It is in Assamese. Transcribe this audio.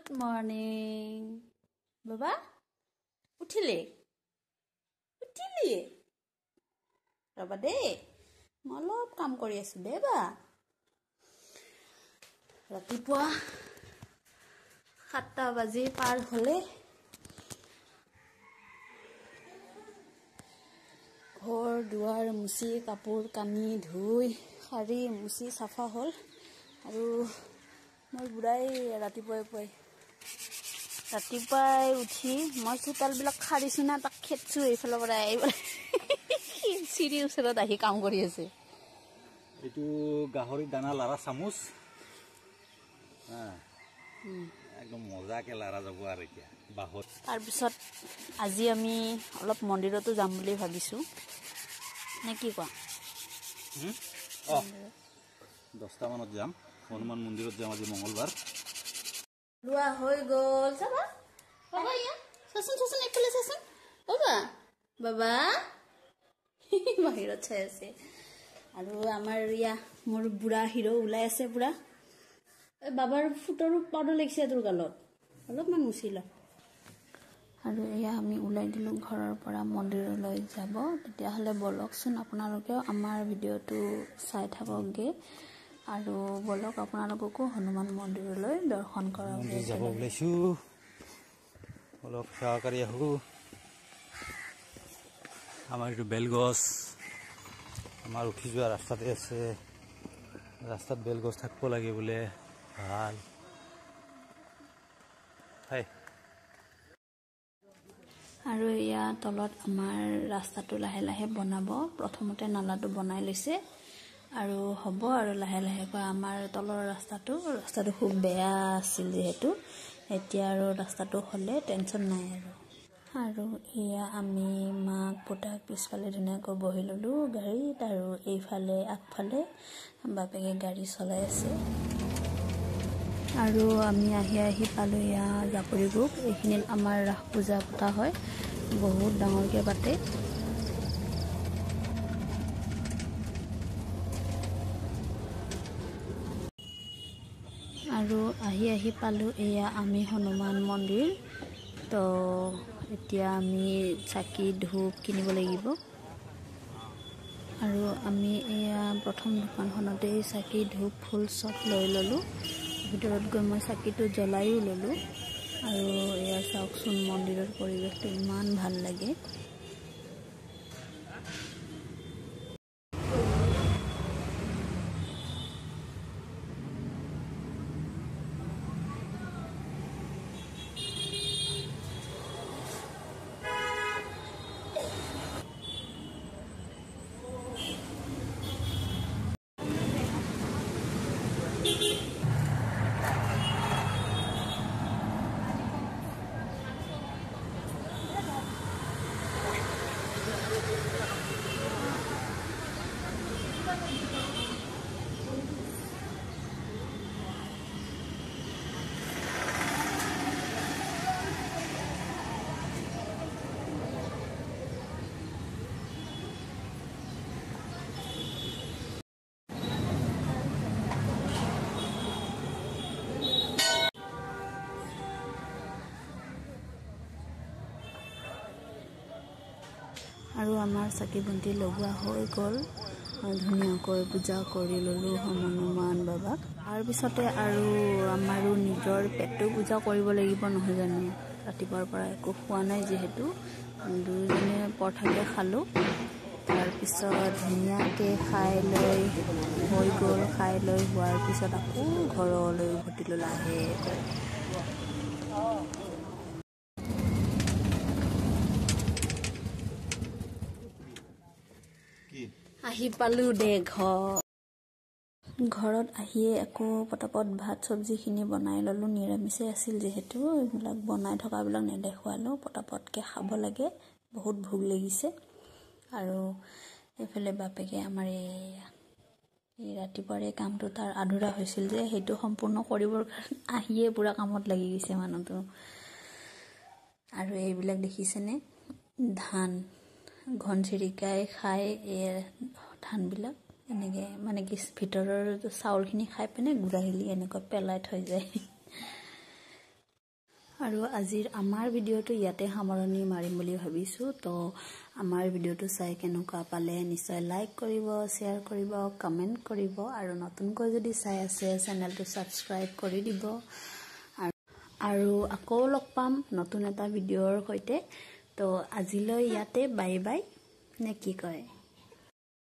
Good morning. Baba? Uthile? Raba de. Malop kam kori asu de ba. Ratipua 7টা বাজি পাৰ হলে ঘৰ দুৱাৰ মুচি কাপোৰ কানি ধুই খাৰি মুচি সাফা হল আৰু মই বুঢ়াই ৰাতিপুৱাই উঠি মই চোতাল বিলাক খাৰিছো না তাক খেতছো এইফালৰ পৰা এইবলে চিৰি ওচৰত আহি কাম কৰি আছে এটো গাহৰি দানা লাৰা চামুচ একদম মজাকে লাৰা যাব আৰু এতিয়া বাহত তাৰ পিছত আজি আমি অলপ মন্দিৰতো যাম বুলি ভাবিছো নে কি কোৱা 10টা মানত যাম হনুমান মন্দিৰত যাম আজি মঙ্গলবাৰ লুয়া হৈ গল চাবা বাবা ইয়া সসন একলে সসন বাবা বাহিৰত চাই আছে আৰু আমাৰ ইয়া মোৰ বুঢ়া হিৰো ওলাই আছে পুৰা বাবাৰ ফুটৰো পাউডাৰ লাগিছে তোৰ গালত অলপমান মুছিলা আৰু এয়া আমি ওলাই দিলো ঘৰৰ পৰা মন্দিৰলৈ যাব তেতিয়া হলে বলকচোন আপোনালোকেও আমাৰ ভিডিওটো চাই থাককগে আৰু বলক আপোনালোককো হনুমান মন্দিৰলৈ দৰ্শন কৰাবলৈ যাব ওলাইছো বলক সহকাৰী আহো আমাৰ এইটো বেলগছ আমাৰ উঠি যোৱা ৰাস্তাতে আছে ৰাস্তাত বেলগছ থাকিব লাগে বোলে ভাল হাই আৰু ইয়া তলত আমাৰ ৰাস্তাটো লাহে লাহে বনাব প্ৰথমতে নালাটো বনাই লৈছে আৰু হ'ব আৰু লাহে লাহে আমাৰ তলৰ ৰাস্তাটো খুব বেয়া আছিল যেহেতু এতিয়া আৰু ৰাস্তাটো হলে টেনচন নাই আৰু ইয়া আমি মাক পুতাক পিছফালে ধুনীয়াকৈ বহি ললো গাড়ীত আৰু এইফালে আগফালে বাপেকে গাড়ী চলাই আছে আৰু আমি আহি পালো ইয়া জাপৰি গ্ৰুপ এইখিনিত আমাৰ ৰাস পূজা পতা হয় বহুত ডাঙৰকে পাতে আৰু আহি পালো এয়া আমি হনুমান মন্দিৰ তো এতিয়া আমি চাকি ধূপ কিনিব লাগিব আৰু আমি এয়া প্ৰথম দোকানখনতে চাকি ধূপ ফুল সব লৈ ললো ভিতৰত গৈ মই চাকিটো জ্বলাইও ললো আৰু এয়া চাওকচোন মন্দিৰৰ পৰিৱেশটো ইমান ভাল লাগে আৰু আমাৰ চাকি বন্তি লগোৱা হৈ গল ধুনীয়াকৈ পূজা কৰি ললো হনুমান বাবাক তাৰ পিছতে আৰু আমাৰো নিজৰ পেটটো পূজা কৰিব লাগিব নহয় জানো ৰাতিপুৱাৰ পৰা একো খোৱা নাই যিহেতু দুজনে পৰঠাকে খালো তাৰ পিছত ধুনীয়াকে খাই লৈ হৈ গল খাই লৈ হোৱাৰ পিছত আকৌ ঘৰলৈ উভতিলো লাহে আহি পালো দে ঘৰত আহিয়ে আকৌ পটাপট ভাত সবজিখিনি বনাই ললো নিৰামিষে আছিল যেহেতু এইবিলাক বনাই থকাবিলাক নেদেখুৱালো পটাপটকে খাব লাগে বহুত ভোক লাগিছে আৰু এফালে বাপেকে আমাৰ এই ৰাতিপুৱাৰ কামটো তাৰ আধৰুৱা হৈছিল যে সেইটো সম্পূৰ্ণ কৰিবৰ কাৰণে আহিয়ে পুৰা কামত লাগি গৈছে মানুহটো আৰু এইবিলাক দেখিছেনে ধান ঘনচিৰিকাই খাই ধানবিলাক এনেকে মানে কি ভিতৰৰ চাউলখিনি খাই পেনে গুড়াহিলি এনেকৈ পেলাই থৈ যায় আৰু আজিৰ আমাৰ ভিডিঅ'টো ইয়াতে সামৰণি মাৰিম বুলি ভাবিছোঁ। তো আমাৰ ভিডিঅ'টো চাই কেনেকুৱা পালে নিশ্চয় লাইক কৰিব, শ্বেয়াৰ কৰিব, কমেণ্ট কৰিব আৰু নতুনকৈ যদি চাই আছে চেনেলটো ছাবস্ক্ৰাইব কৰি দিব। আৰু আকৌ লগ পাম নতুন এটা ভিডিঅ'ৰ সৈতে। তো আজিলৈ ইয়াতে বাই বাই নে কি কয়?